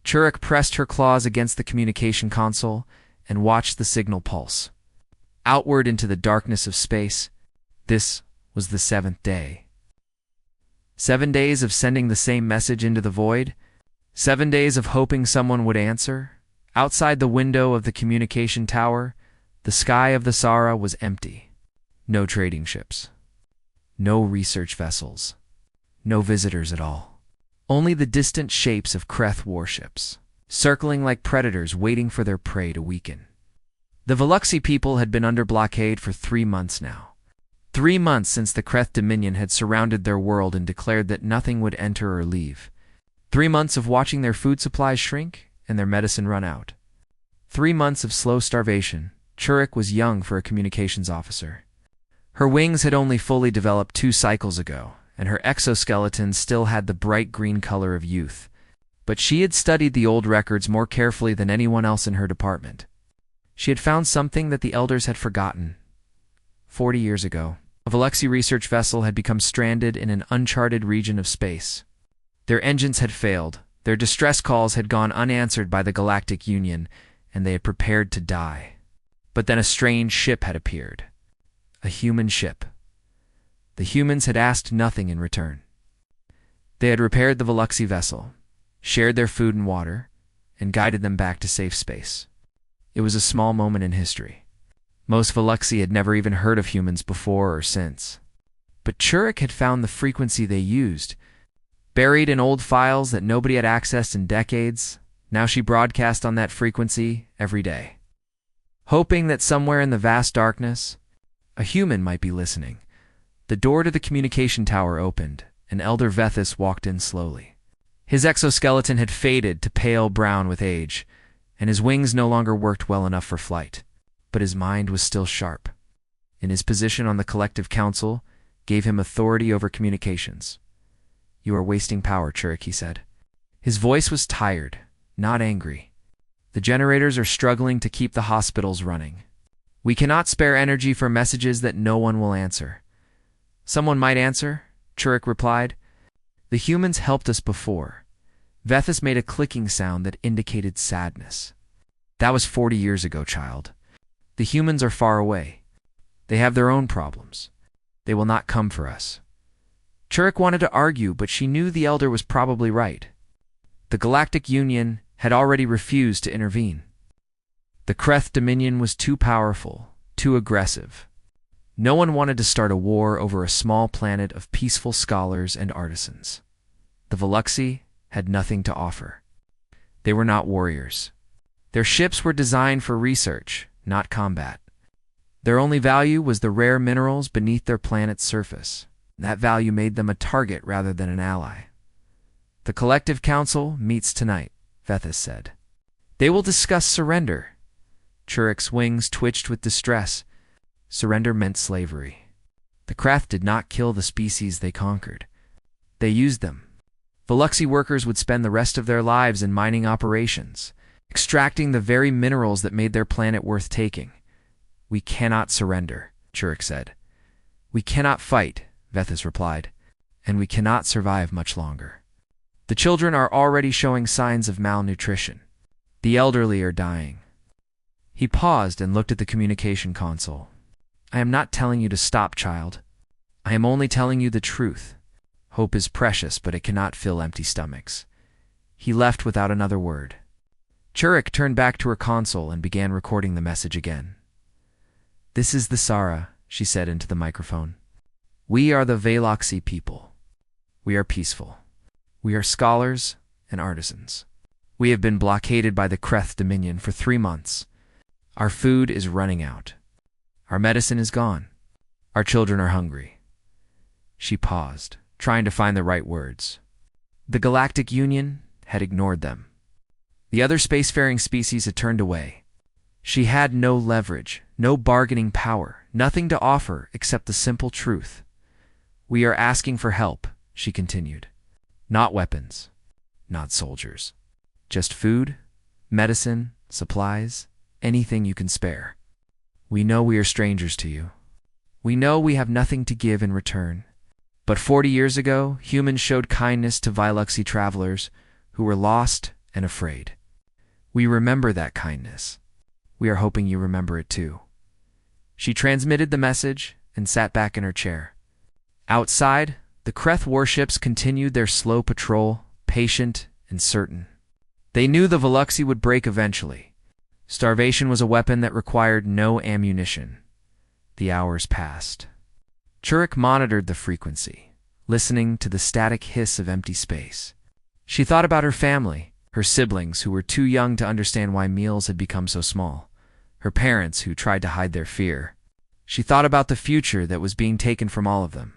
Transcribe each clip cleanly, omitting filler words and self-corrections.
Churek pressed her claws against the communication console and watched the signal pulse. Outward into the darkness of space, this was the 7th day. 7 days of sending the same message into the void. 7 days of hoping someone would answer. Outside the window of the communication tower, the sky of the Sara was empty. No trading ships. No research vessels. No visitors at all. Only the distant shapes of Kreth warships, circling like predators waiting for their prey to weaken. The Veluxy people had been under blockade for 3 months now. 3 months since the Kreth Dominion had surrounded their world and declared that nothing would enter or leave. 3 months of watching their food supplies shrink and their medicine run out. 3 months of slow starvation. Churek was young for a communications officer. Her wings had only fully developed 2 cycles ago, and her exoskeleton still had the bright green color of youth. But she had studied the old records more carefully than anyone else in her department. She had found something that the elders had forgotten. 40 years ago, a Veluxy research vessel had become stranded in an uncharted region of space. Their engines had failed, their distress calls had gone unanswered by the Galactic Union, and they had prepared to die. But then a strange ship had appeared. A human ship. The humans had asked nothing in return. They had repaired the Veluxy vessel, shared their food and water, and guided them back to safe space. It was a small moment in history. Most Veluxy had never even heard of humans before or since. But Churek had found the frequency they used. Buried in old files that nobody had accessed in decades, now she broadcast on that frequency every day. Hoping that somewhere in the vast darkness, a human might be listening. The door to the communication tower opened, and Elder Vethis walked in slowly. His exoskeleton had faded to pale brown with age, and his wings no longer worked well enough for flight. But his mind was still sharp. And his position on the Collective Council gave him authority over communications. "You are wasting power, Churek," he said. His voice was tired, not angry. "The generators are struggling to keep the hospitals running. We cannot spare energy for messages that no one will answer." "Someone might answer," Churek replied. "The humans helped us before." Vethis made a clicking sound that indicated sadness. "That was 40 years ago, child. The humans are far away. They have their own problems. They will not come for us." Churek wanted to argue, but she knew the elder was probably right. The Galactic Union had already refused to intervene. The Kreth Dominion was too powerful, too aggressive. No one wanted to start a war over a small planet of peaceful scholars and artisans. The Veluxy had nothing to offer. They were not warriors. Their ships were designed for research, not combat. Their only value was the rare minerals beneath their planet's surface. That value made them a target rather than an ally. "The Collective Council meets tonight," Vethis said. "They will discuss surrender." Churek's wings twitched with distress. Surrender meant slavery. The Kreth did not kill the species they conquered. They used them. Veluxy workers would spend the rest of their lives in mining operations, extracting the very minerals that made their planet worth taking. "We cannot surrender," Churek said. "We cannot fight," Vethis replied, "and we cannot survive much longer. The children are already showing signs of malnutrition. The elderly are dying." He paused and looked at the communication console. "I am not telling you to stop, child. I am only telling you the truth. Hope is precious, but it cannot fill empty stomachs." He left without another word. Churek turned back to her console and began recording the message again. "This is the Sara," she said into the microphone. "We are the Veluxy people. We are peaceful. We are scholars and artisans. We have been blockaded by the Kreth Dominion for 3 months. Our food is running out. Our medicine is gone. Our children are hungry." She paused, trying to find the right words. The Galactic Union had ignored them. The other spacefaring species had turned away. She had no leverage, no bargaining power, nothing to offer except the simple truth. "We are asking for help," she continued. "Not weapons, not soldiers. Just food, medicine, supplies, anything you can spare. We know we are strangers to you. We know we have nothing to give in return. But 40 years ago, humans showed kindness to Veluxy travelers who were lost and afraid. We remember that kindness. We are hoping you remember it too. She transmitted the message and sat back in her chair. Outside, the Kreth warships continued their slow patrol, patient and certain. They knew the Veluxy would break eventually. Starvation was a weapon that required no ammunition. The hours passed. Churek monitored the frequency, listening to the static hiss of empty space. She thought about her family, her siblings who were too young to understand why meals had become so small, her parents who tried to hide their fear. She thought about the future that was being taken from all of them.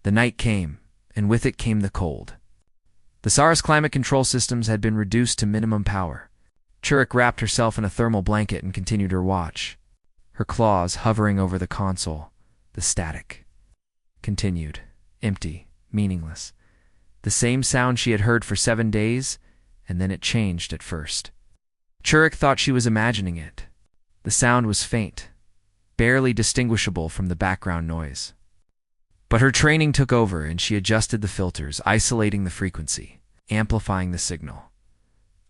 The night came, and with it came the cold. The Sara's climate control systems had been reduced to minimum power. Churek wrapped herself in a thermal blanket and continued her watch. Her claws hovering over the console, the static continued, empty, meaningless. The same sound she had heard for 7 days, and then it changed at first. Churek thought she was imagining it. The sound was faint, barely distinguishable from the background noise. But her training took over and she adjusted the filters, isolating the frequency, amplifying the signal.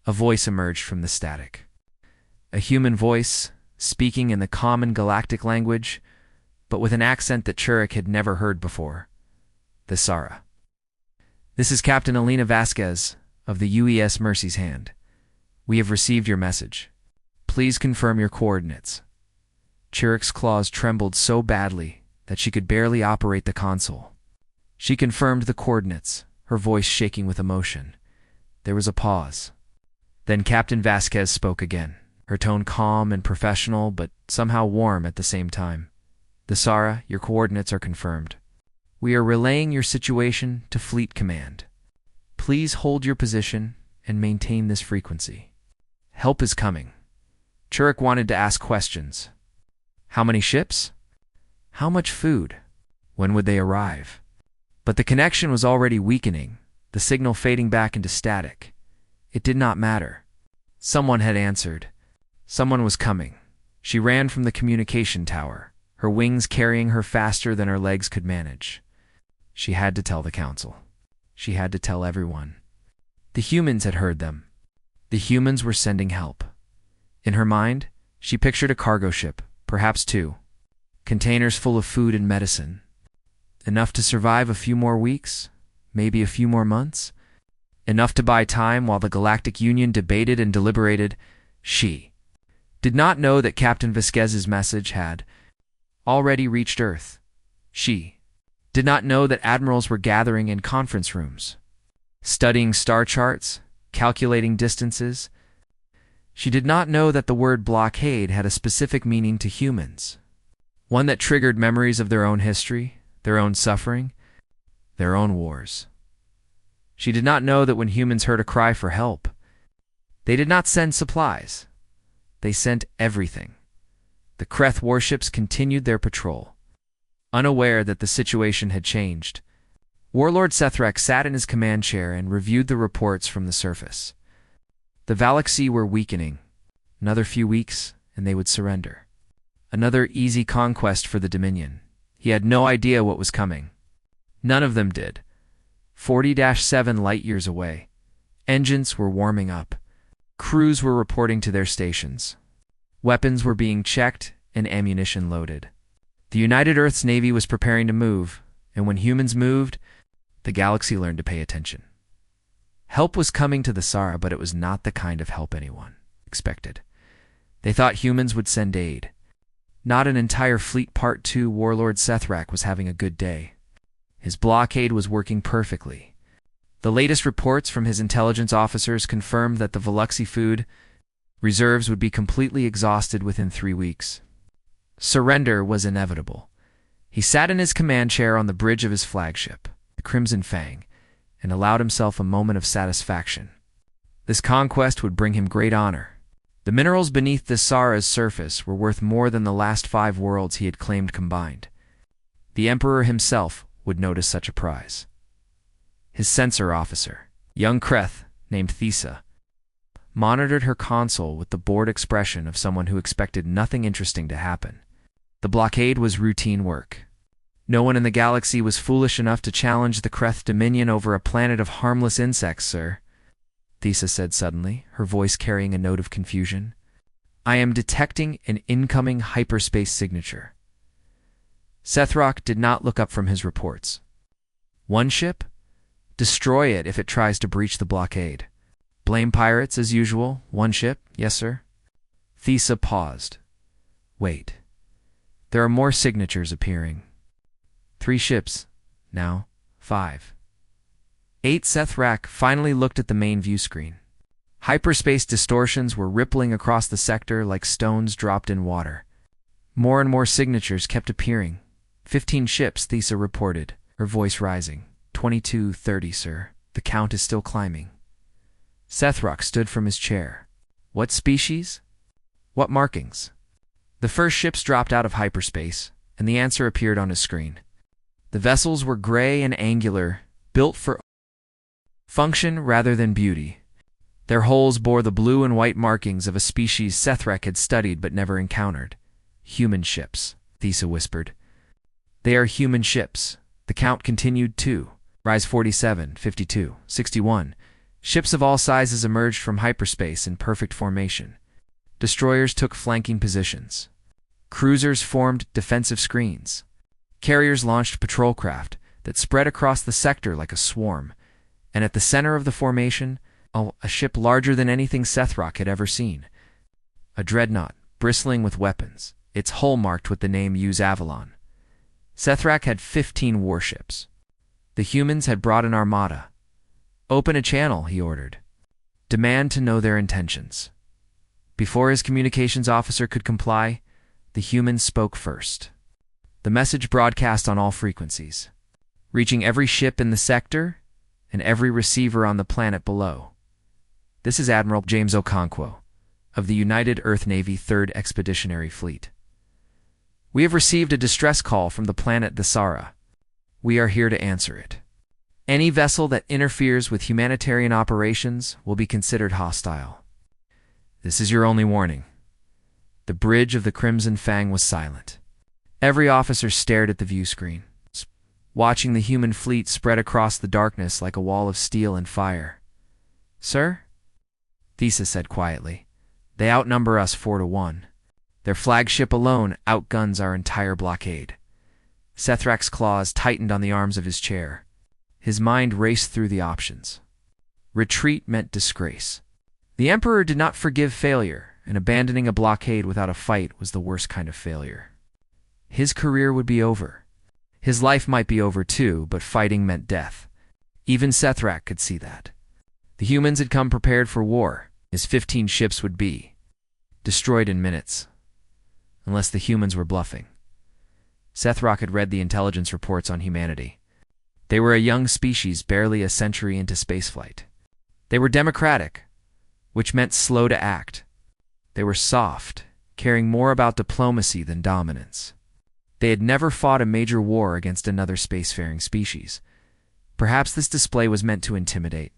A voice emerged from the static. A human voice, speaking in the common galactic language, but with an accent that Churek had never heard before. The Sara. This is Captain Elena Vasquez of the UES Mercy's Hand. We have received your message. Please confirm your coordinates. Churek's claws trembled so badly that she could barely operate the console. She confirmed the coordinates, her voice shaking with emotion. There was a pause. Then Captain Vasquez spoke again, her tone calm and professional, but somehow warm at the same time. The Sara, your coordinates are confirmed. We are relaying your situation to Fleet Command. Please hold your position and maintain this frequency. Help is coming. Churek wanted to ask questions. How many ships? How much food? When would they arrive? But the connection was already weakening, the signal fading back into static. It did not matter. Someone had answered. Someone was coming. She ran from the communication tower, her wings carrying her faster than her legs could manage. She had to tell the council. She had to tell everyone. The humans had heard them. The humans were sending help. In her mind, she pictured a cargo ship, perhaps 2. Containers full of food and medicine. Enough to survive a few more weeks, maybe a few more months. Enough to buy time while the Galactic Union debated and deliberated. She did not know that Captain Vasquez's message had already reached Earth. She did not know that admirals were gathering in conference rooms, studying star charts, calculating distances. She did not know that the word blockade had a specific meaning to humans, one that triggered memories of their own history, their own suffering, their own wars. She did not know that when humans heard a cry for help, they did not send supplies. They sent everything. The Kreth warships continued their patrol, unaware that the situation had changed. Warlord Sethrak sat in his command chair and reviewed the reports from the surface. The Veluxy were weakening. Another few weeks, and they would surrender. Another easy conquest for the Dominion. He had no idea what was coming. None of them did. 40-7 light-years away. Engines were warming up. Crews were reporting to their stations. Weapons were being checked and ammunition loaded. The United Earth's Navy was preparing to move, and when humans moved, the galaxy learned to pay attention. Help was coming to the Sara, but it was not the kind of help anyone expected. They thought humans would send aid. Not an entire fleet. Part 2. Warlord Sethrak was having a good day. His blockade was working perfectly. The latest reports from his intelligence officers confirmed that the Veluxy food reserves would be completely exhausted within 3 weeks. Surrender was inevitable. He sat in his command chair on the bridge of his flagship, the Crimson Fang, and allowed himself a moment of satisfaction. This conquest would bring him great honor. The minerals beneath the Sara's surface were worth more than the last 5 worlds he had claimed combined. The Emperor himself would notice such a prize. His censor officer, young Kreth named Thesa, monitored her console with the bored expression of someone who expected nothing interesting to happen. The blockade was routine work. No one in the galaxy was foolish enough to challenge the Kreth Dominion over a planet of harmless insects, sir. Thesa said suddenly, her voice carrying a note of confusion. I am detecting an incoming hyperspace signature. Sethrock did not look up from his reports. One ship? Destroy it if it tries to breach the blockade. Blame pirates as usual. One ship? Yes, sir. Thesa paused. Wait. There are more signatures appearing. 3 ships. Now 5. 8. Sethrock finally looked at the main view screen. Hyperspace distortions were rippling across the sector like stones dropped in water. More and more signatures kept appearing. 15 ships, Thesa reported, her voice rising. 22:30, sir. The count is still climbing. Sethrock stood from his chair. What species? What markings? The first ships dropped out of hyperspace, and the answer appeared on his screen. The vessels were gray and angular, built for function rather than beauty. Their hulls bore the blue and white markings of a species Sethrock had studied but never encountered. Human ships, Thesa whispered. They are human ships. The count continued too. Rise 47, 52, 61. Ships of all sizes emerged from hyperspace in perfect formation. Destroyers took flanking positions. Cruisers formed defensive screens. Carriers launched patrol craft that spread across the sector like a swarm, and at the center of the formation, a ship larger than anything Sethrock had ever seen. A dreadnought, bristling with weapons, its hull marked with the name Use Avalon. Sethrock had 15 warships. The humans had brought an armada. Open a channel, he ordered. Demand to know their intentions. Before his communications officer could comply, the humans spoke first. The message broadcast on all frequencies, reaching every ship in the sector and every receiver on the planet below. This is Admiral James Okonkwo of the United Earth Navy 3rd Expeditionary Fleet. We have received a distress call from the planet Thesara. We are here to answer it. Any vessel that interferes with humanitarian operations will be considered hostile. This is your only warning. The bridge of the Crimson Fang was silent. Every officer stared at the view screen, watching the human fleet spread across the darkness like a wall of steel and fire. Sir? Thesa said quietly. They outnumber us 4-1. Their flagship alone outguns our entire blockade. Sethrock's claws tightened on the arms of his chair. His mind raced through the options. Retreat meant disgrace. The Emperor did not forgive failure, and abandoning a blockade without a fight was the worst kind of failure. His career would be over. His life might be over too, but fighting meant death. Even Sethrock could see that. The humans had come prepared for war. His 15 ships would be destroyed in minutes, unless the humans were bluffing. Sethrock had read the intelligence reports on humanity. They were a young species barely a century into spaceflight. They were democratic, which meant slow to act. They were soft, caring more about diplomacy than dominance. They had never fought a major war against another spacefaring species. Perhaps this display was meant to intimidate.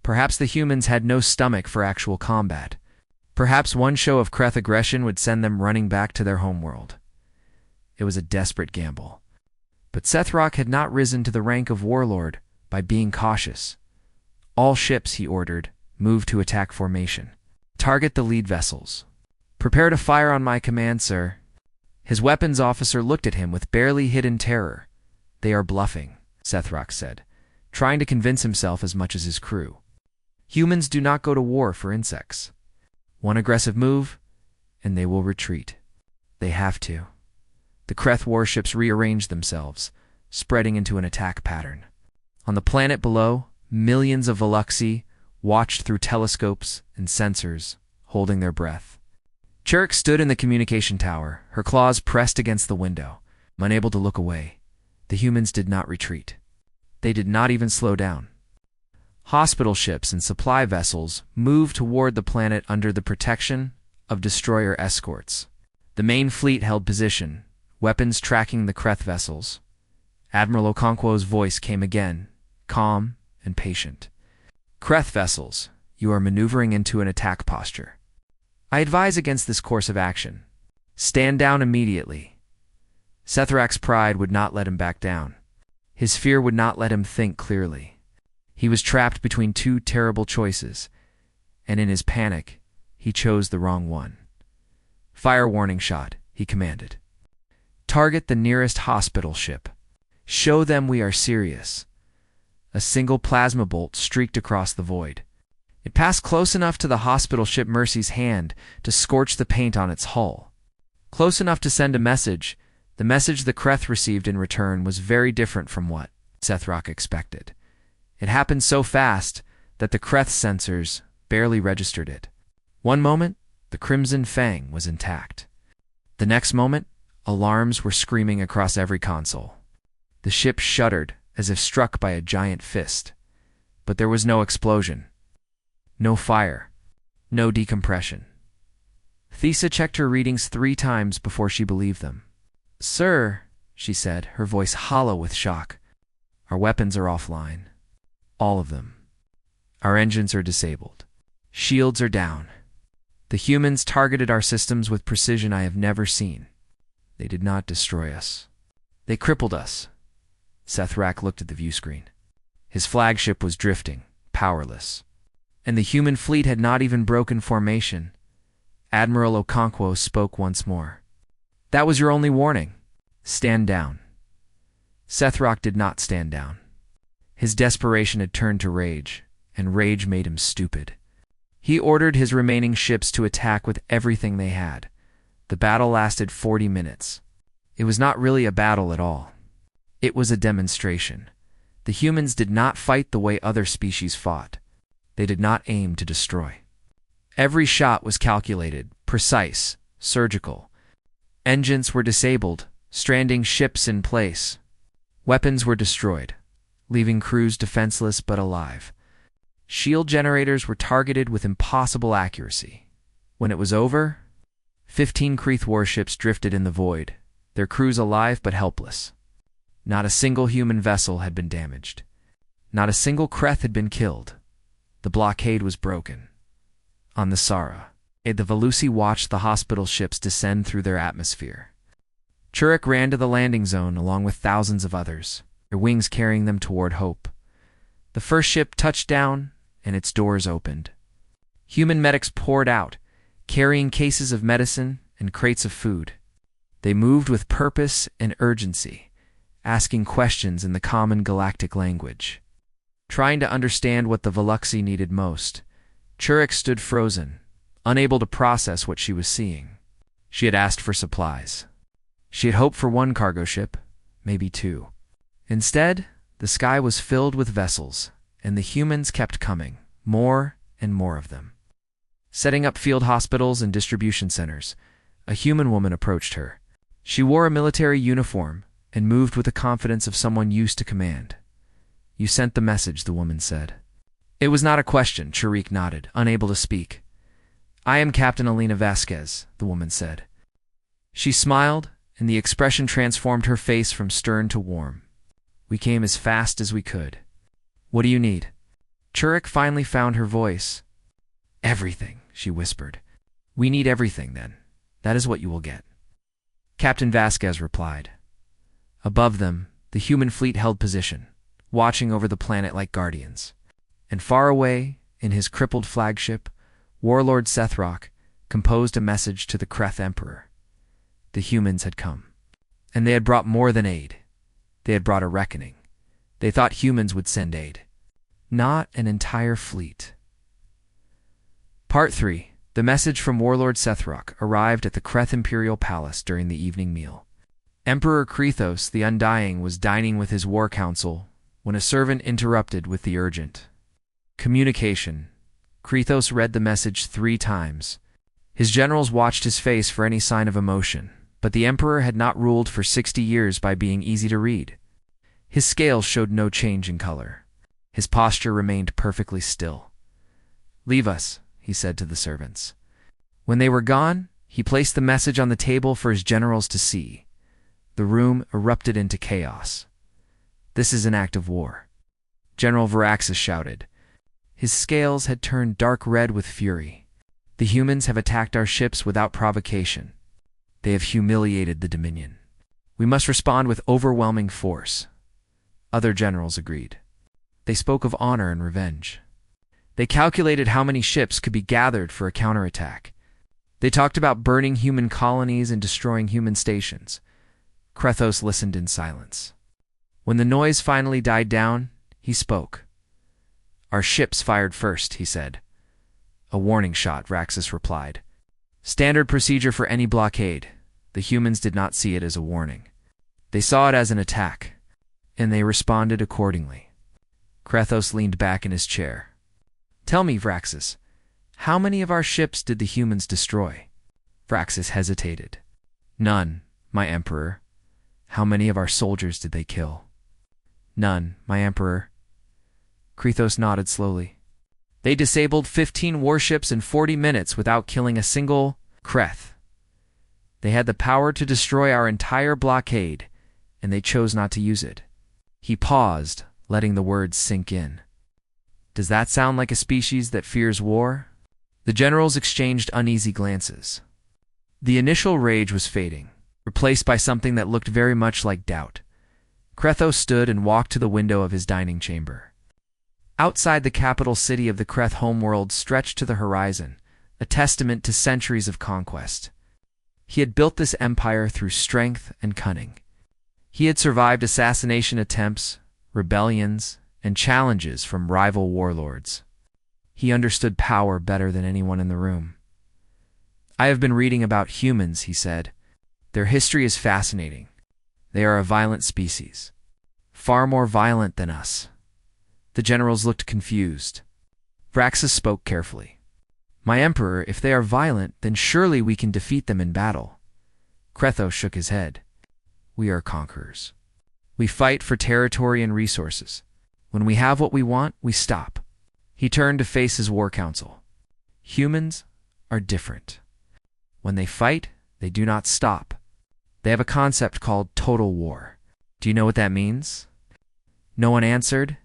Perhaps the humans had no stomach for actual combat. Perhaps one show of Kreth aggression would send them running back to their homeworld. It was a desperate gamble. But Sethrock had not risen to the rank of warlord by being cautious. All ships, he ordered, move to attack formation. Target the lead vessels. Prepare to fire on my command, sir. His weapons officer looked at him with barely hidden terror. They are bluffing, Sethrock said, trying to convince himself as much as his crew. Humans do not go to war for insects. One aggressive move, and they will retreat. They have to. The Kreth warships rearranged themselves, spreading into an attack pattern. On the planet below, millions of Veluxi watched through telescopes and sensors, holding their breath. Cherrick stood in the communication tower, her claws pressed against the window, unable to look away. The humans did not retreat. They did not even slow down. Hospital ships and supply vessels moved toward the planet under the protection of destroyer escorts. The main fleet held position, weapons tracking the Kreth vessels. Admiral Okonkwo's voice came again, calm and patient. Kreth vessels, you are maneuvering into an attack posture. I advise against this course of action. Stand down immediately. Sethrock's pride would not let him back down. His fear would not let him think clearly. He was trapped between two terrible choices, and in his panic, he chose the wrong one. "Fire warning shot," he commanded. "Target the nearest hospital ship. Show them we are serious." A single plasma bolt streaked across the void. It passed close enough to the hospital ship Mercy's hand to scorch the paint on its hull. Close enough to send a message. The message the Kreth received in return was very different from what Sethrock expected. It happened so fast that the Kreth sensors barely registered it. One moment, the Crimson Fang was intact. The next moment, alarms were screaming across every console. The ship shuddered as if struck by a giant fist. But there was no explosion. No fire. No decompression. Thesa checked her readings 3 times before she believed them. "Sir," she said, her voice hollow with shock, "our weapons are offline. All of them. Our engines are disabled. Shields are down. The humans targeted our systems with precision I have never seen. They did not destroy us. They crippled us." Sethrak looked at the view screen. His flagship was drifting, powerless. And the human fleet had not even broken formation. Admiral Okonkwo spoke once more. "That was your only warning. Stand down." Sethrock did not stand down. His desperation had turned to rage, and rage made him stupid. He ordered his remaining ships to attack with everything they had. The battle lasted 40 minutes. It was not really a battle at all. It was a demonstration. The humans did not fight the way other species fought. They did not aim to destroy. Every shot was calculated, precise, surgical. Engines were disabled, stranding ships in place. Weapons were destroyed, leaving crews defenseless but alive. Shield generators were targeted with impossible accuracy. When it was over, 15 Kreth warships drifted in the void, their crews alive but helpless. Not a single human vessel had been damaged. Not a single Kreth had been killed. The blockade was broken. On the Sara, the Velusi watched the hospital ships descend through their atmosphere. Churek ran to the landing zone along with thousands of others, their wings carrying them toward hope. The first ship touched down, and its doors opened. Human medics poured out, carrying cases of medicine and crates of food. They moved with purpose and urgency, asking questions in the common galactic language. Trying to understand what the Veluxi needed most, Churek stood frozen, unable to process what she was seeing. She had asked for supplies. She had hoped for 1 cargo ship, maybe 2. Instead, the sky was filled with vessels, and the humans kept coming, more and more of them. Setting up field hospitals and distribution centers, a human woman approached her. She wore a military uniform and moved with the confidence of someone used to command. "You sent the message," the woman said. It was not a question, Churek nodded, unable to speak. "I am Captain Alina Vasquez," the woman said. She smiled, and the expression transformed her face from stern to warm. "We came as fast as we could. What do you need?" Churek finally found her voice. "Everything," she whispered. "We need everything, then. That is what you will get." Captain Vasquez replied. Above them, the human fleet held position, watching over the planet like guardians. And far away, in his crippled flagship, Warlord Sethrock composed a message to the Kreth Emperor. The humans had come. And they had brought more than aid. They had brought a reckoning. They thought humans would send aid. Not an entire fleet. Part 3. The message from Warlord Sethrock arrived at the Kreth Imperial Palace during the evening meal. Emperor Krethos the Undying was dining with his war council when a servant interrupted with the urgent communication. Krethos read the message 3 times. His generals watched his face for any sign of emotion, but the emperor had not ruled for 60 years by being easy to read. His scales showed no change in color. His posture remained perfectly still. "Leave us," he said to the servants. When they were gone, he placed the message on the table for his generals to see. The room erupted into chaos. "This is an act of war," General Varaxis shouted. His scales had turned dark red with fury. "The humans have attacked our ships without provocation. They have humiliated the Dominion. We must respond with overwhelming force." Other generals agreed. They spoke of honor and revenge. They calculated how many ships could be gathered for a counterattack. They talked about burning human colonies and destroying human stations. Krethos listened in silence. When the noise finally died down, he spoke. "Our ships fired first," he said. "A warning shot," Vraxis replied. "Standard procedure for any blockade." The humans did not see it as a warning. They saw it as an attack, and they responded accordingly. Krethos leaned back in his chair. "Tell me, Vraxis, how many of our ships did the humans destroy?" Vraxis hesitated. "None, my Emperor." "How many of our soldiers did they kill?" "None, my Emperor." Krethos nodded slowly. "They disabled 15 warships in 40 minutes without killing a single Kreth. They had the power to destroy our entire blockade, and they chose not to use it." He paused, letting the words sink in. "Does that sound like a species that fears war?" The generals exchanged uneasy glances. The initial rage was fading, replaced by something that looked very much like doubt. Krethos stood and walked to the window of his dining chamber. Outside the capital city of the Kreth homeworld stretched to the horizon, a testament to centuries of conquest. He had built this empire through strength and cunning. He had survived assassination attempts, rebellions, and challenges from rival warlords. He understood power better than anyone in the room. "I have been reading about humans," he said. "Their history is fascinating. They are a violent species, far more violent than us." The generals looked confused. Vraxis spoke carefully. "My Emperor, if they are violent, then surely we can defeat them in battle." Krethos shook his head. "We are conquerors. We fight for territory and resources. When we have what we want, we stop." He turned to face his war council. "Humans are different. When they fight, they do not stop. They have a concept called total war. Do you know what that means?" No one answered.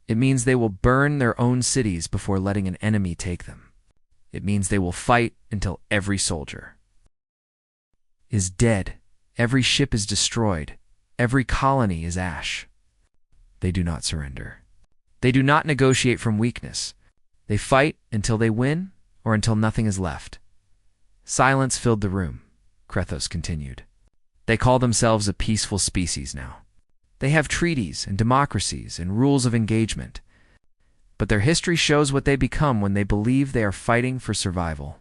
"It means they will burn their own cities before letting an enemy take them. It means they will fight until every soldier is dead, every ship is destroyed, every colony is ash. They do not surrender. They do not negotiate from weakness. They fight until they win or until nothing is left." Silence filled the room. Krethos continued. "They call themselves a peaceful species now. They have treaties and democracies and rules of engagement. But their history shows what they become when they believe they are fighting for survival.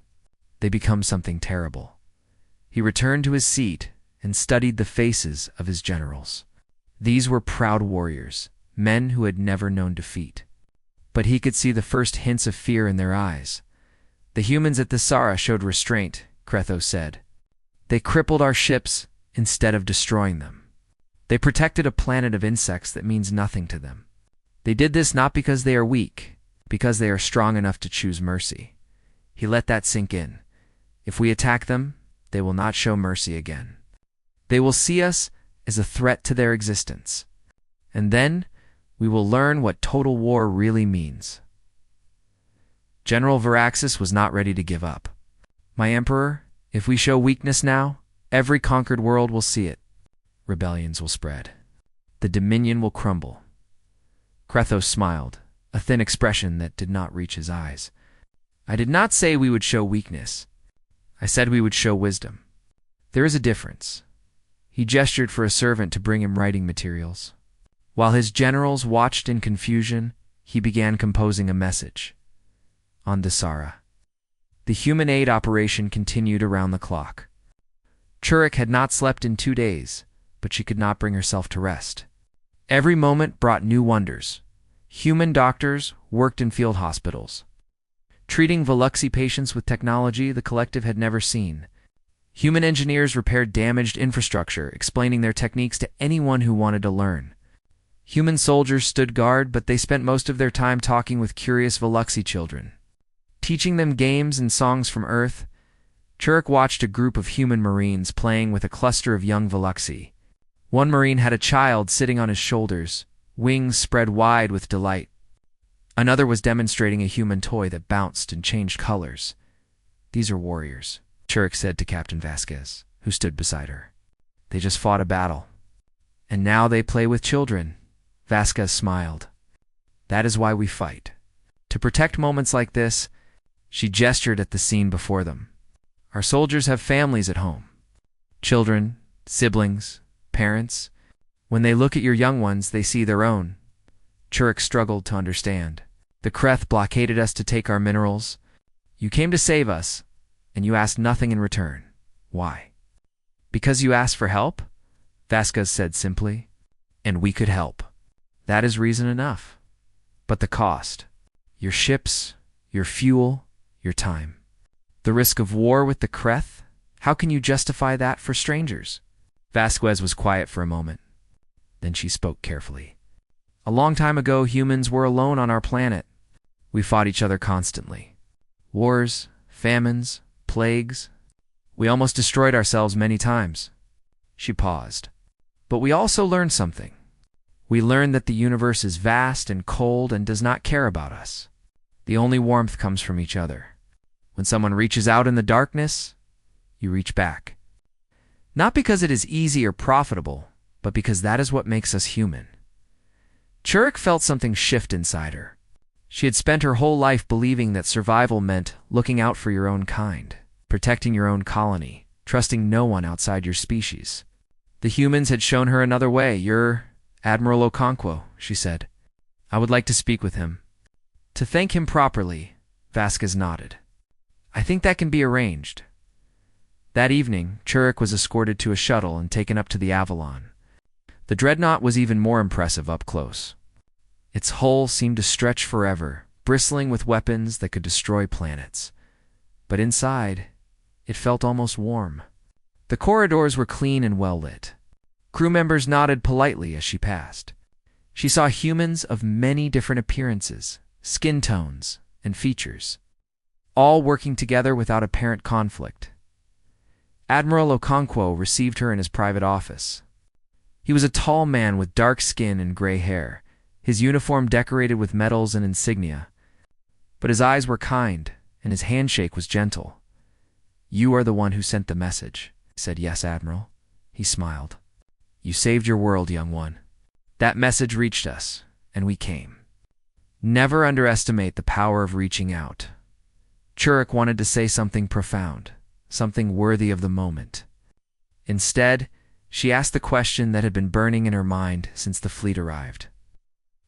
They become something terrible." He returned to his seat and studied the faces of his generals. These were proud warriors, men who had never known defeat. But he could see the first hints of fear in their eyes. "The humans at Thesara showed restraint," Krethos said. "They crippled our ships instead of destroying them. They protected a planet of insects that means nothing to them. They did this not because they are weak, because they are strong enough to choose mercy." He let that sink in. "If we attack them, they will not show mercy again. They will see us as a threat to their existence. And then we will learn what total war really means." General Varaxis was not ready to give up. "My Emperor, if we show weakness now, every conquered world will see it. Rebellions will spread. The Dominion will crumble." Krethos smiled, a thin expression that did not reach his eyes. "I did not say we would show weakness. I said we would show wisdom. There is a difference." He gestured for a servant to bring him writing materials. While his generals watched in confusion, he began composing a message. On Thesara. The human aid operation continued around the clock. Churik had not slept in 2 days, but she could not bring herself to rest. Every moment brought new wonders. Human doctors worked in field hospitals, treating Veluxy patients with technology the collective had never seen. Human engineers repaired damaged infrastructure, explaining their techniques to anyone who wanted to learn. Human soldiers stood guard, but they spent most of their time talking with curious Veluxy children, teaching them games and songs from Earth. Churik watched a group of human marines playing with a cluster of young Veluxy. One marine had a child sitting on his shoulders, wings spread wide with delight. Another was demonstrating a human toy that bounced and changed colors. "These are warriors," Churik said to Captain Vasquez, who stood beside her. "They just fought a battle. And now they play with children." Vasquez smiled. That is why we fight. To protect moments like this, she gestured at the scene before them. Our soldiers have families at home. Children, siblings, parents. When they look at your young ones, they see their own. Churek struggled to understand. The Kreth blockaded us to take our minerals. You came to save us, and you asked nothing in return. Why? Because you asked for help? Vasquez said simply. And we could help. That is reason enough. But the cost. Your ships, your fuel, your time. The risk of war with the Kreth? How can you justify that for strangers? Vasquez was quiet for a moment. Then she spoke carefully. A long time ago, humans were alone on our planet. We fought each other constantly. Wars, famines, plagues. We almost destroyed ourselves many times. She paused. But we also learned something. We learned that the universe is vast and cold and does not care about us. The only warmth comes from each other. When someone reaches out in the darkness, you reach back. Not because it is easy or profitable, but because that is what makes us human. Churek felt something shift inside her. She had spent her whole life believing that survival meant looking out for your own kind, protecting your own colony, trusting no one outside your species. The humans had shown her another way. You're Admiral Okonkwo, she said. I would like to speak with him. To thank him properly, Vasquez nodded. I think that can be arranged. That evening, Churek was escorted to a shuttle and taken up to the Avalon. The dreadnought was even more impressive up close. Its hull seemed to stretch forever, bristling with weapons that could destroy planets. But inside, it felt almost warm. The corridors were clean and well lit. Crew members nodded politely as she passed. She saw humans of many different appearances, skin tones, and features, all working together without apparent conflict. Admiral Okonkwo received her in his private office. He was a tall man with dark skin and gray hair, his uniform decorated with medals and insignia. But his eyes were kind, and his handshake was gentle. You are the one who sent the message, said. Yes, Admiral. He smiled. You saved your world, young one. That message reached us, and we came. Never underestimate the power of reaching out. Churek wanted to say something profound, something worthy of the moment. Instead, she asked the question that had been burning in her mind since the fleet arrived.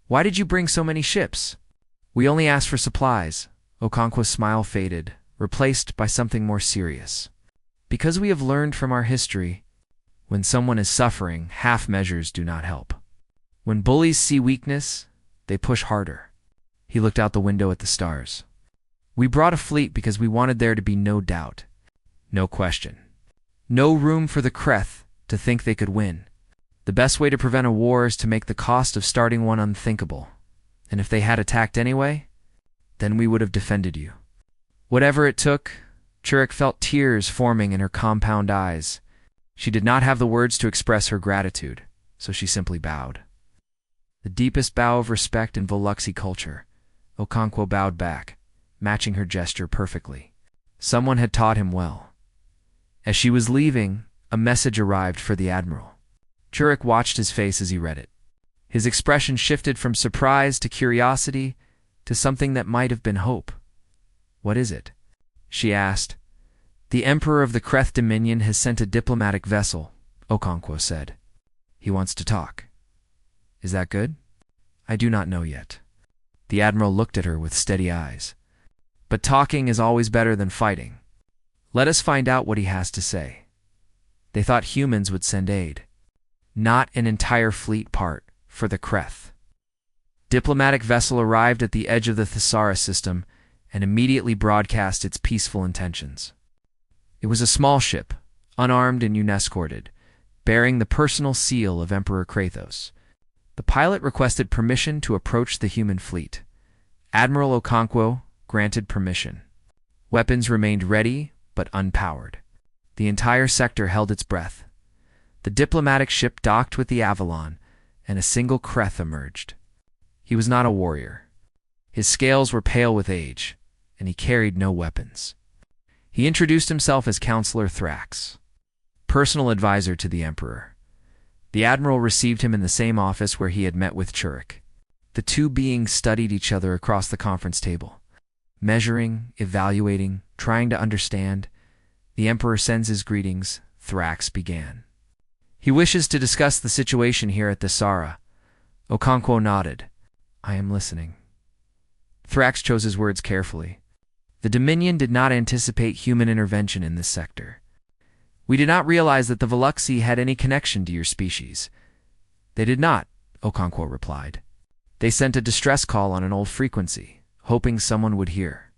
Why did you bring so many ships? We only asked for supplies. Okonkwo's smile faded, replaced by something more serious. Because we have learned from our history, when someone is suffering, half measures do not help. When bullies see weakness, they push harder. He looked out the window at the stars. We brought a fleet because we wanted there to be no doubt, no question, no room for the Kreth to think they could win. The best way to prevent a war is to make the cost of starting one unthinkable. And if they had attacked anyway, then we would have defended you. Whatever it took, Churek felt tears forming in her compound eyes. She did not have the words to express her gratitude, so she simply bowed. The deepest bow of respect in Voluxi culture, Okonkwo bowed back, matching her gesture perfectly. Someone had taught him well. As she was leaving, a message arrived for the Admiral. Churek watched his face as he read it. His expression shifted from surprise to curiosity to something that might have been hope. What is it? She asked. The Emperor of the Kreth Dominion has sent a diplomatic vessel, Okonkwo said. He wants to talk. Is that good? I do not know yet. The Admiral looked at her with steady eyes. But talking is always better than fighting. Let us find out what he has to say. They thought humans would send aid. Not an entire fleet part for the Kreth. Diplomatic vessel arrived at the edge of the Thesaurus system and immediately broadcast its peaceful intentions. It was a small ship, unarmed and unescorted, bearing the personal seal of Emperor Krathos. The pilot requested permission to approach the human fleet. Admiral Okonkwo granted permission. Weapons remained ready, but unpowered. The entire sector held its breath. The diplomatic ship docked with the Avalon, and a single Kreth emerged. He was not a warrior. His scales were pale with age, and he carried no weapons. He introduced himself as Counselor Thrax, personal advisor to the Emperor. The Admiral received him in the same office where he had met with Churek. The two beings studied each other across the conference table, measuring, evaluating, trying to understand. The Emperor sends his greetings. Thrax began. He wishes to discuss the situation here at the Sara. Okonkwo nodded. I am listening. Thrax chose his words carefully. The Dominion did not anticipate human intervention in this sector. We did not realize that the Veluxi had any connection to your species. They did not, Okonkwo replied. They sent a distress call on an old frequency, hoping someone would hear.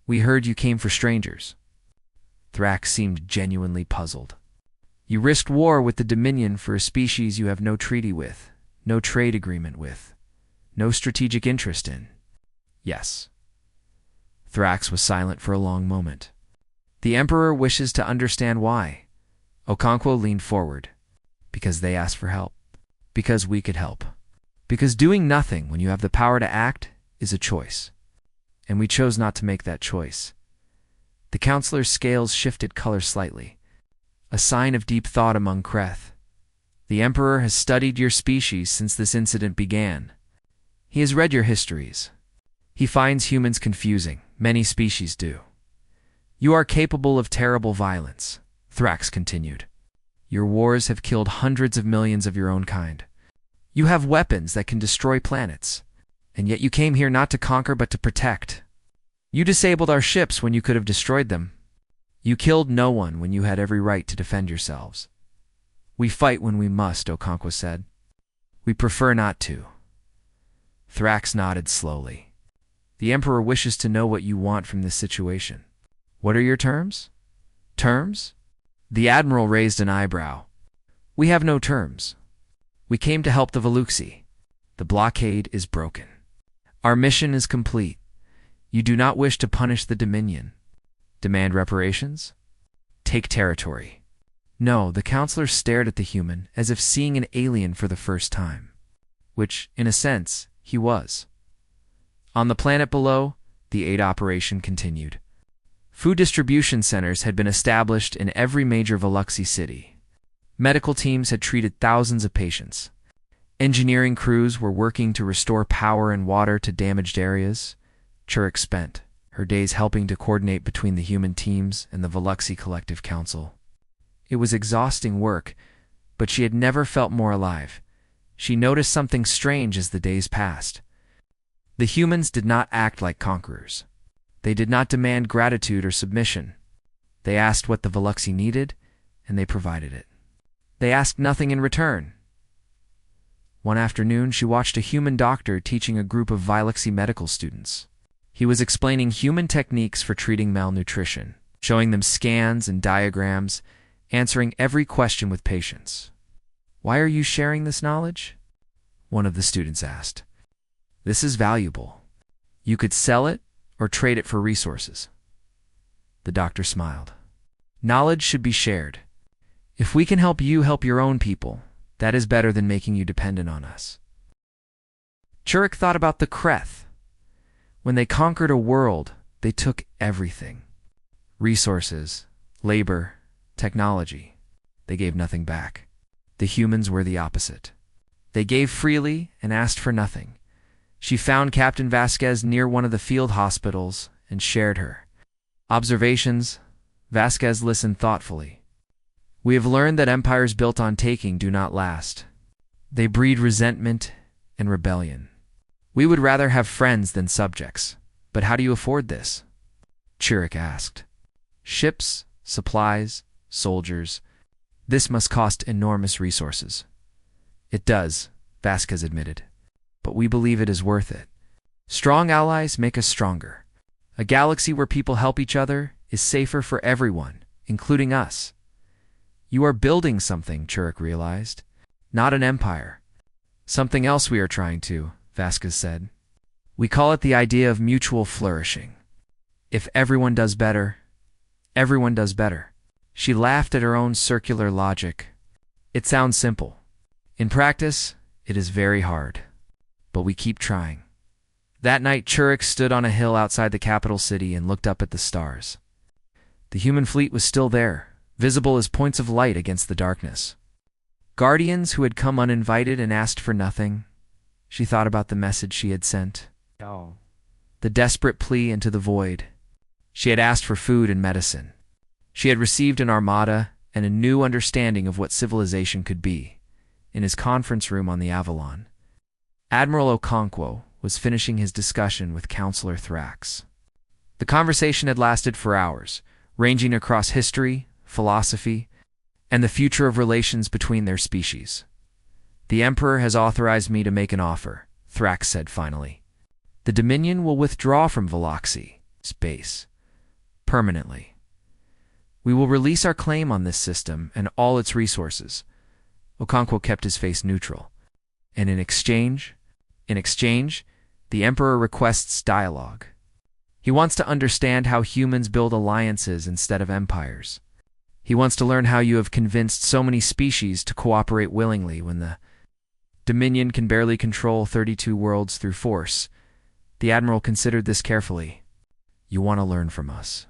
We heard you came for strangers. Thrax seemed genuinely puzzled. You risked war with the Dominion for a species you have no treaty with, no trade agreement with, no strategic interest in. Yes. Thrax was silent for a long moment. The Emperor wishes to understand why. Okonkwo leaned forward. Because they asked for help. Because we could help. Because doing nothing when you have the power to act is a choice. And we chose not to make that choice. The counselor's scales shifted color slightly, a sign of deep thought among Kreth. The Emperor has studied your species since this incident began. He has read your histories. He finds humans confusing. Many species do. You are capable of terrible violence, Thrax continued. Your wars have killed hundreds of millions of your own kind. You have weapons that can destroy planets, and yet you came here not to conquer but to protect. You disabled our ships when you could have destroyed them. You killed no one when you had every right to defend yourselves. We fight when we must, Okonkwo said. We prefer not to. Thrax nodded slowly. The Emperor wishes to know what you want from this situation. What are your terms? Terms? The Admiral raised an eyebrow. We have no terms. We came to help the Veluxi. The blockade is broken. Our mission is complete. You do not wish to punish the Dominion. Demand reparations? Take territory. No, the counselor stared at the human as if seeing an alien for the first time. Which, in a sense, he was. On the planet below, the aid operation continued. Food distribution centers had been established in every major Veluxi city. Medical teams had treated thousands of patients. Engineering crews were working to restore power and water to damaged areas. Churek spent her days helping to coordinate between the human teams and the Veluxi Collective Council. It was exhausting work, but she had never felt more alive. She noticed something strange as the days passed. The humans did not act like conquerors. They did not demand gratitude or submission. They asked what the Veluxi needed, and they provided it. They asked nothing in return. One afternoon, she watched a human doctor teaching a group of Veluxi medical students. He was explaining human techniques for treating malnutrition, showing them scans and diagrams, answering every question with patience. Why are you sharing this knowledge? One of the students asked. This is valuable. You could sell it or trade it for resources. The doctor smiled. Knowledge should be shared. If we can help you help your own people, that is better than making you dependent on us. Churek thought about the Kreth. When they conquered a world, they took everything. Resources, labor, technology. They gave nothing back. The humans were the opposite. They gave freely and asked for nothing. She found Captain Vasquez near one of the field hospitals and shared her observations. Vasquez listened thoughtfully. We have learned that empires built on taking do not last. They breed resentment and rebellion. We would rather have friends than subjects. But how do you afford this? Churek asked. Ships, supplies, soldiers. This must cost enormous resources. It does, Vasquez admitted. But we believe it is worth it. Strong allies make us stronger. A galaxy where people help each other is safer for everyone, including us. You are building something, Churek realized. Not an empire. Something else we are trying to, Vasquez said. We call it the idea of mutual flourishing. If everyone does better, everyone does better. She laughed at her own circular logic. It sounds simple. In practice, it is very hard. But we keep trying. That night, Churek stood on a hill outside the capital city and looked up at the stars. The human fleet was still there, visible as points of light against the darkness. Guardians who had come uninvited and asked for nothing. She thought about the message she had sent. Oh. The desperate plea into the void. She had asked for food and medicine. She had received an armada and a new understanding of what civilization could be. In his conference room on the Avalon, Admiral Okonkwo was finishing his discussion with Counselor Thrax. The conversation had lasted for hours, ranging across history, philosophy, and the future of relations between their species. "The Emperor has authorized me to make an offer," Thrax said finally. "The Dominion will withdraw from Veloxy, space, permanently. We will release our claim on this system and all its resources." Okonkwo kept his face neutral. "And in exchange, the Emperor requests dialogue. He wants to understand how humans build alliances instead of empires. He wants to learn how you have convinced so many species to cooperate willingly when the Dominion can barely control 32 worlds through force." The Admiral considered this carefully. "You want to learn from us."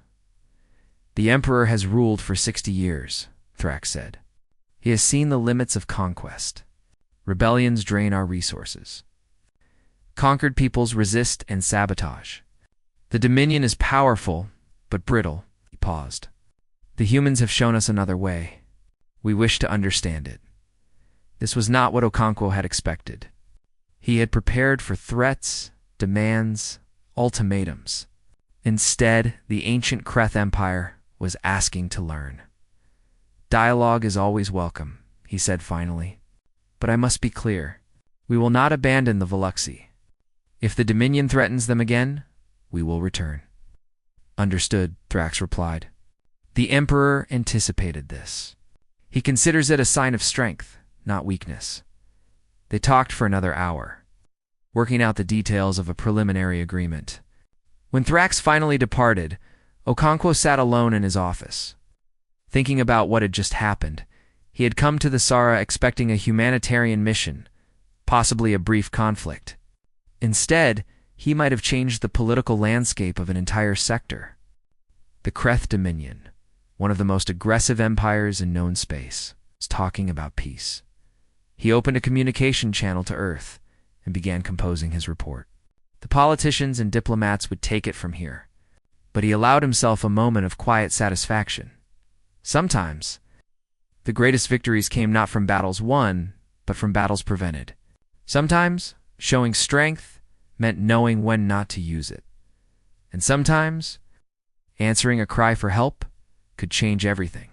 "The Emperor has ruled for 60 years, Thrax said. "He has seen the limits of conquest. Rebellions drain our resources. Conquered peoples resist and sabotage. The Dominion is powerful, but brittle." He paused. "The humans have shown us another way. We wish to understand it." This was not what Okonkwo had expected. He had prepared for threats, demands, ultimatums. Instead, the ancient Kreth Empire was asking to learn. "Dialogue is always welcome," he said finally. "But I must be clear. We will not abandon the Veluxy. If the Dominion threatens them again, we will return." "Understood," Thrax replied. The Emperor anticipated this. He considers it a sign of strength, not weakness. They talked for another hour, working out the details of a preliminary agreement. When Thrax finally departed, Okonkwo sat alone in his office. Thinking about what had just happened, he had come to the Sara expecting a humanitarian mission, possibly a brief conflict. Instead, he might have changed the political landscape of an entire sector. The Kreth Dominion, one of the most aggressive empires in known space, was talking about peace. He opened a communication channel to Earth and began composing his report. The politicians and diplomats would take it from here, but he allowed himself a moment of quiet satisfaction. Sometimes, the greatest victories came not from battles won, but from battles prevented. Sometimes, showing strength meant knowing when not to use it. And sometimes, answering a cry for help could change everything.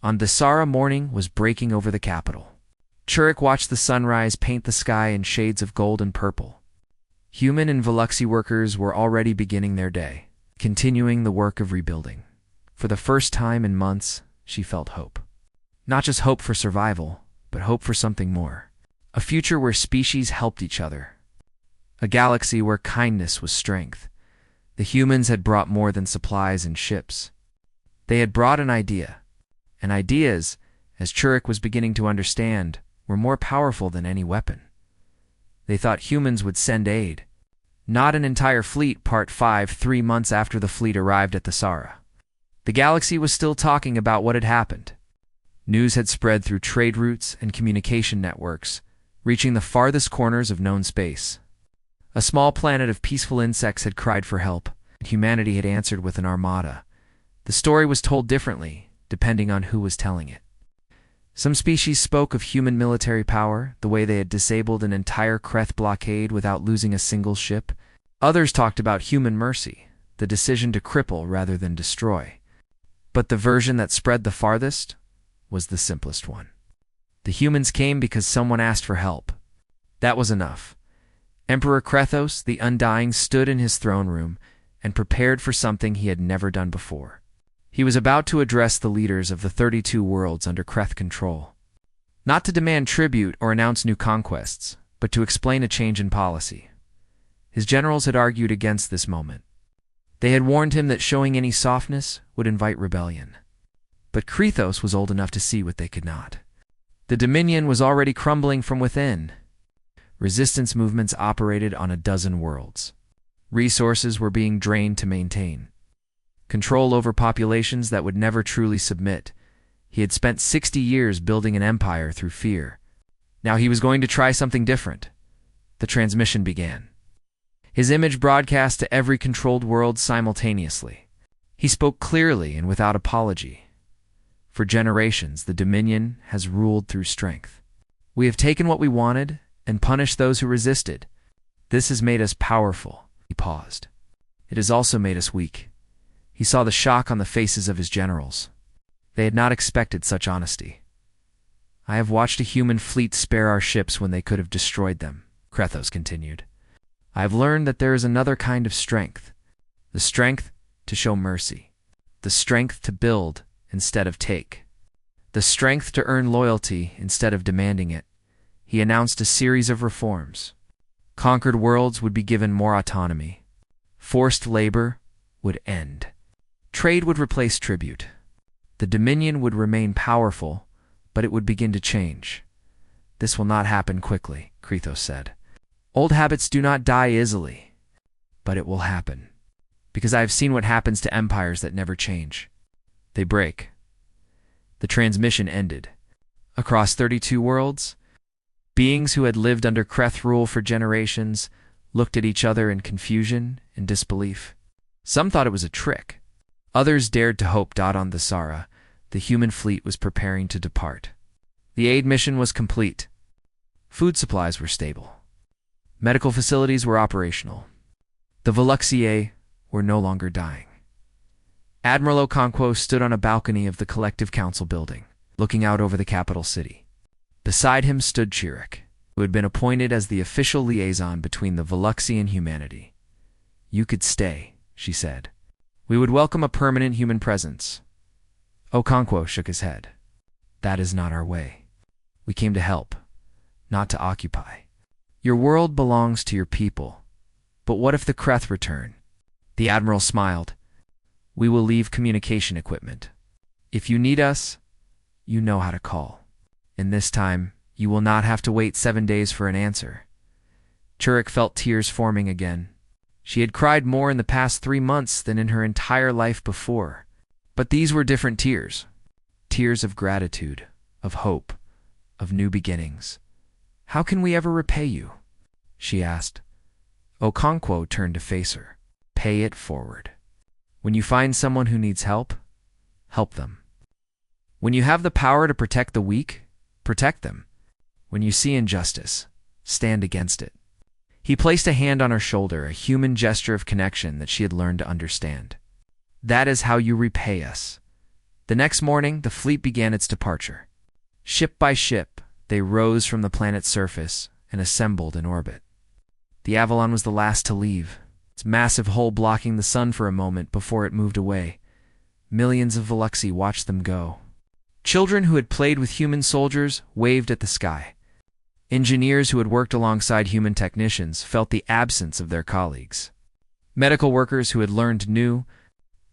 On the Sara, morning was breaking over the capital. Churik watched the sunrise paint the sky in shades of gold and purple. Human and Veluxy workers were already beginning their day, continuing the work of rebuilding. For the first time in months, she felt hope. Not just hope for survival, but hope for something more. A future where species helped each other. A galaxy where kindness was strength. The humans had brought more than supplies and ships. They had brought an idea. And ideas, as Churik was beginning to understand, were more powerful than any weapon. They thought humans would send aid. Not an entire fleet, Part 5, 3 months after the fleet arrived at the Sara. The galaxy was still talking about what had happened. News had spread through trade routes and communication networks, reaching the farthest corners of known space. A small planet of peaceful insects had cried for help, and humanity had answered with an armada. The story was told differently, depending on who was telling it. Some species spoke of human military power, the way they had disabled an entire Kreth blockade without losing a single ship. Others talked about human mercy, the decision to cripple rather than destroy. But the version that spread the farthest was the simplest one. The humans came because someone asked for help. That was enough. Emperor Krethos, the Undying, stood in his throne room and prepared for something he had never done before. He was about to address the leaders of the 32 worlds under Kreth control. Not to demand tribute or announce new conquests, but to explain a change in policy. His generals had argued against this moment. They had warned him that showing any softness would invite rebellion. But Krethos was old enough to see what they could not. The Dominion was already crumbling from within. Resistance movements operated on a dozen worlds. Resources were being drained to maintain control over populations that would never truly submit. He had spent 60 years building an empire through fear. Now he was going to try something different. The transmission began. His image broadcast to every controlled world simultaneously. He spoke clearly and without apology. For generations, the Dominion has ruled through strength. We have taken what we wanted and punished those who resisted. This has made us powerful. He paused. It has also made us weak. He saw the shock on the faces of his generals. They had not expected such honesty. I have watched a human fleet spare our ships when they could have destroyed them, Krethos continued. I have learned that there is another kind of strength. The strength to show mercy. The strength to build instead of take. The strength to earn loyalty instead of demanding it. He announced a series of reforms. Conquered worlds would be given more autonomy. Forced labor would end. Trade would replace tribute. The Dominion would remain powerful, but it would begin to change. This will not happen quickly, Krethos said. Old habits do not die easily, but it will happen. Because I have seen what happens to empires that never change. They break. The transmission ended. Across 32 worlds, beings who had lived under Kreth rule for generations looked at each other in confusion and disbelief. Some thought it was a trick. Others dared to hope. On the Zara, the human fleet was preparing to depart. The aid mission was complete. Food supplies were stable. Medical facilities were operational. The Veluxiae were no longer dying. Admiral Okonkwo stood on a balcony of the Collective Council building, looking out over the capital city. Beside him stood Chirik, who had been appointed as the official liaison between the Veluxi and humanity. You could stay, she said. We would welcome a permanent human presence. Okonkwo shook his head. That is not our way. We came to help, not to occupy. Your world belongs to your people. But what if the Kreth return? The Admiral smiled. We will leave communication equipment. If you need us, you know how to call. And this time, you will not have to wait 7 days for an answer. Chirik felt tears forming again. She had cried more in the past 3 months than in her entire life before. But these were different tears. Tears of gratitude, of hope, of new beginnings. How can we ever repay you? She asked. Okonkwo turned to face her. Pay it forward. When you find someone who needs help, help them. When you have the power to protect the weak, protect them. When you see injustice, stand against it. He placed a hand on her shoulder, a human gesture of connection that she had learned to understand. That is how you repay us. The next morning, the fleet began its departure. Ship by ship, they rose from the planet's surface and assembled in orbit. The Avalon was the last to leave, its massive hull blocking the sun for a moment before it moved away. Millions of Veluxi watched them go. Children who had played with human soldiers waved at the sky. Engineers who had worked alongside human technicians felt the absence of their colleagues. Medical workers who had learned new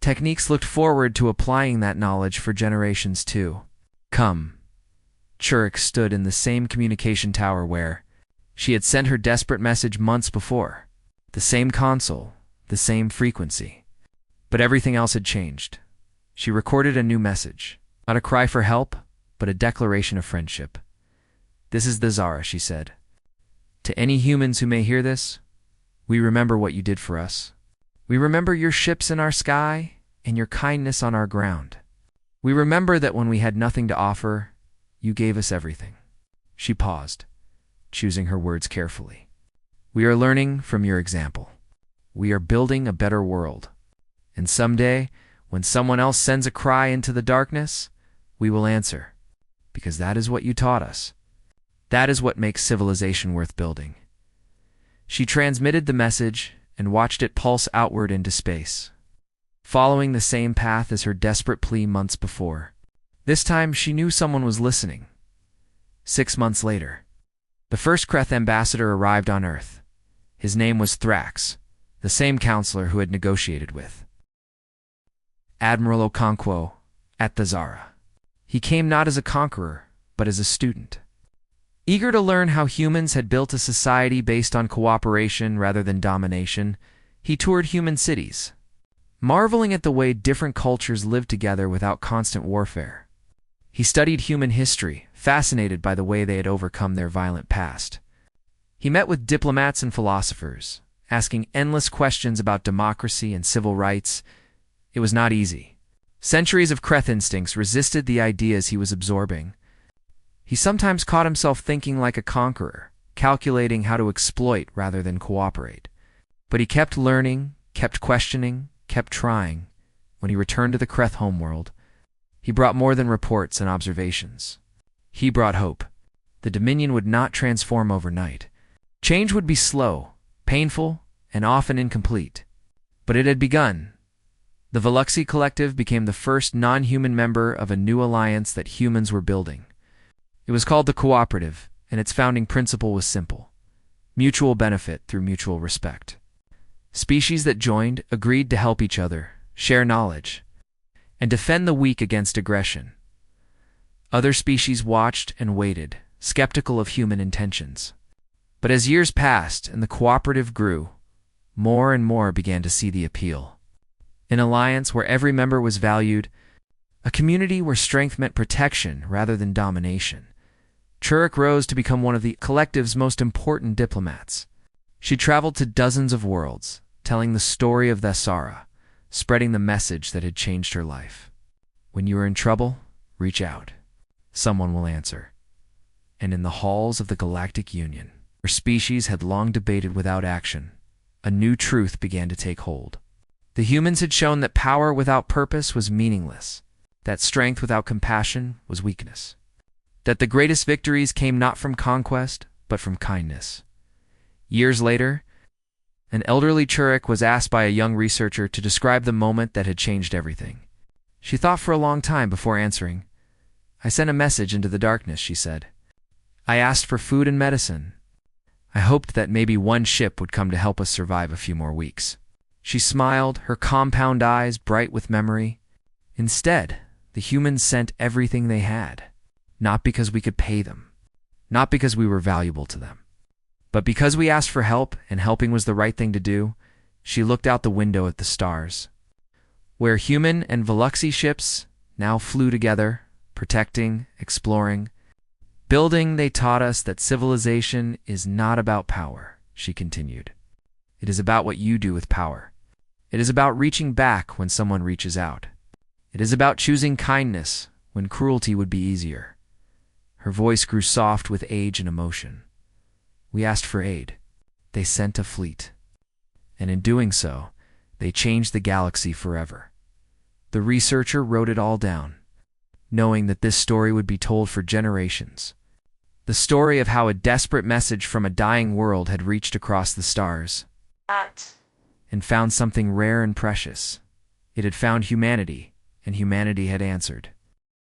techniques looked forward to applying that knowledge for generations too. Come. Chirik stood in the same communication tower where she had sent her desperate message months before. The same console, the same frequency. But everything else had changed. She recorded a new message. Not a cry for help, but a declaration of friendship. This is the Zara, she said. To any humans who may hear this, we remember what you did for us. We remember your ships in our sky and your kindness on our ground. We remember that when we had nothing to offer, you gave us everything. She paused, choosing her words carefully. We are learning from your example. We are building a better world. And someday, when someone else sends a cry into the darkness, we will answer, because that is what you taught us. That is what makes civilization worth building. She transmitted the message and watched it pulse outward into space, following the same path as her desperate plea months before. This time, she knew someone was listening. 6 months later, the first Kreth ambassador arrived on Earth. His name was Thrax, the same counselor who had negotiated with Admiral Okonkwo at the Zara. He came not as a conqueror, but as a student. Eager to learn how humans had built a society based on cooperation rather than domination, he toured human cities, marveling at the way different cultures lived together without constant warfare. He studied human history, fascinated by the way they had overcome their violent past. He met with diplomats and philosophers, asking endless questions about democracy and civil rights. It was not easy. Centuries of Kreth instincts resisted the ideas he was absorbing. He sometimes caught himself thinking like a conqueror, calculating how to exploit rather than cooperate. But he kept learning, kept questioning, kept trying. When he returned to the Kreth homeworld, he brought more than reports and observations. He brought hope. The Dominion would not transform overnight. Change would be slow, painful, and often incomplete. But it had begun. The Veluxy Collective became the first non-human member of a new alliance that humans were building. It was called the Cooperative, and its founding principle was simple: mutual benefit through mutual respect. Species that joined agreed to help each other, share knowledge, and defend the weak against aggression. Other species watched and waited, skeptical of human intentions. But as years passed and the cooperative grew, more and more began to see the appeal. An alliance where every member was valued, a community where strength meant protection rather than domination. Churuk rose to become one of the collective's most important diplomats. She traveled to dozens of worlds, telling the story of Thessara, spreading the message that had changed her life. When you are in trouble, reach out. Someone will answer. And in the halls of the Galactic Union, where species had long debated without action, a new truth began to take hold. The humans had shown that power without purpose was meaningless, that strength without compassion was weakness, that the greatest victories came not from conquest, but from kindness. Years later, an elderly Churuk was asked by a young researcher to describe the moment that had changed everything. She thought for a long time before answering. "I sent a message into the darkness," she said. "I asked for food and medicine. I hoped that maybe one ship would come to help us survive a few more weeks." She smiled, her compound eyes bright with memory. Instead, the humans sent everything they had, not because we could pay them, not because we were valuable to them, but because we asked for help and helping was the right thing to do. She looked out the window at the stars, where human and Veluxy ships now flew together, protecting, exploring, building. "They taught us that civilization is not about power," she continued. "It is about what you do with power. It is about reaching back when someone reaches out. It is about choosing kindness when cruelty would be easier." Her voice grew soft with age and emotion. "We asked for aid. They sent a fleet. And in doing so, they changed the galaxy forever." The researcher wrote it all down, knowing that this story would be told for generations. The story of how a desperate message from a dying world had reached across the stars and found something rare and precious. It had found humanity, and humanity had answered.